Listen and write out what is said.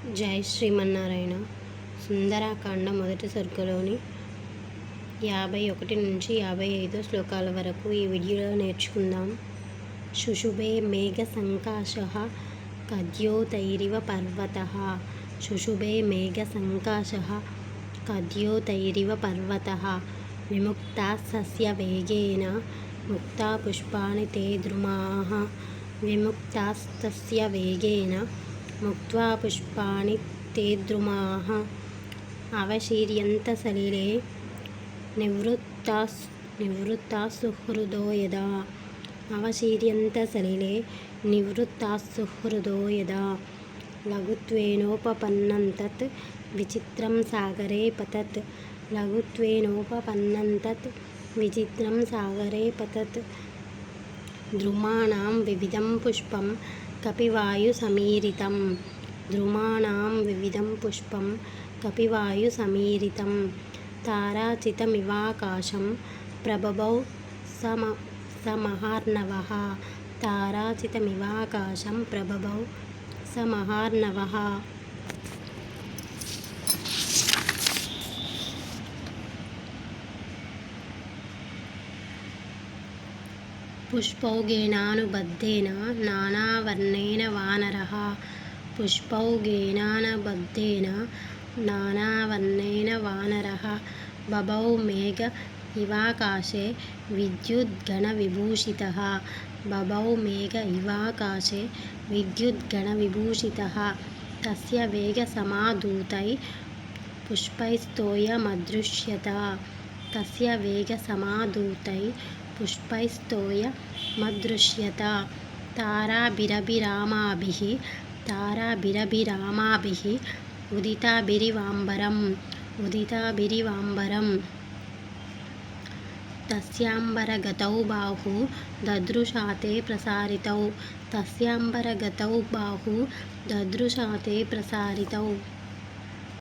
జై శ్రీమన్నారాయణ. సుందరాకాండ మొదటి సర్గలోని 51 నుంచి 55 శ్లోకాల వరకు ఈ వీడియోలో నేర్చుకుందాం. శుశుభే మేఘ సంకాశః కద్యోతైరివ పర్వతః. శుశుభే మేఘ సంకాశః కద్యోతైరివ పర్వతః. విముక్తాస్తస్య వేగేన ముక్తా పుష్పాణి తే ద్రుమాః. విముక్తాస్తస్య వేగేన ముక్త్వా పుష్పాణి తే ద్రుమాః. అవశీర్యంత సలిలే నివృత్తాస్సుహృదో యదా. అవశీర్యంత సలిలే నివృత్తాస్సుహృదో యదా. లఘుత్వేనోపపన్నం తత్ విచిత్రం సాగరే పతత్. లఘుత్వేనోపపన్నం తత్ విచిత్రం సాగరే పతత్. ద్రుమాణాం వివిధం పుష్పం కపివాయుసమీరితం. ద్రుమాణాం వివిధం పుష్పం కపివాయుసమీరితం. తారాచితమివాకాశం ప్రభబౌ సమహార్ణవః. తారాచితమివాకాశం ప్రభబౌ సమహార్ణవః. పుష్పౌఘేనానుబద్ధేన నానావర్ణేన వానరః. పుష్పౌఘేనానుబద్ధేన నానావర్ణేన వానరః. బభౌ మేఘ ఇవాకాశే విద్యుద్గణవిభూషితః. బభౌ మేఘ ఇవాకాశే విద్యుద్గణవిభూషితః. తస్య వేగసమాధూతై పుష్పైస్తోయమదృశ్యత. తస్య వేగసమాధూతై పుష్పైస్తోయమదృశ్యత. తారాభిరభిరామాభిః. తారాభిరభిరామాభిః ఉదితాభిరివాంబరం. ఉదితాభిరివాంబరం. తస్యాంబరగతౌ బాహూ దదృశాతే ప్రసారితౌ. తస్యాంబరగతౌ బాహూ దదృశాతే ప్రసారితౌ.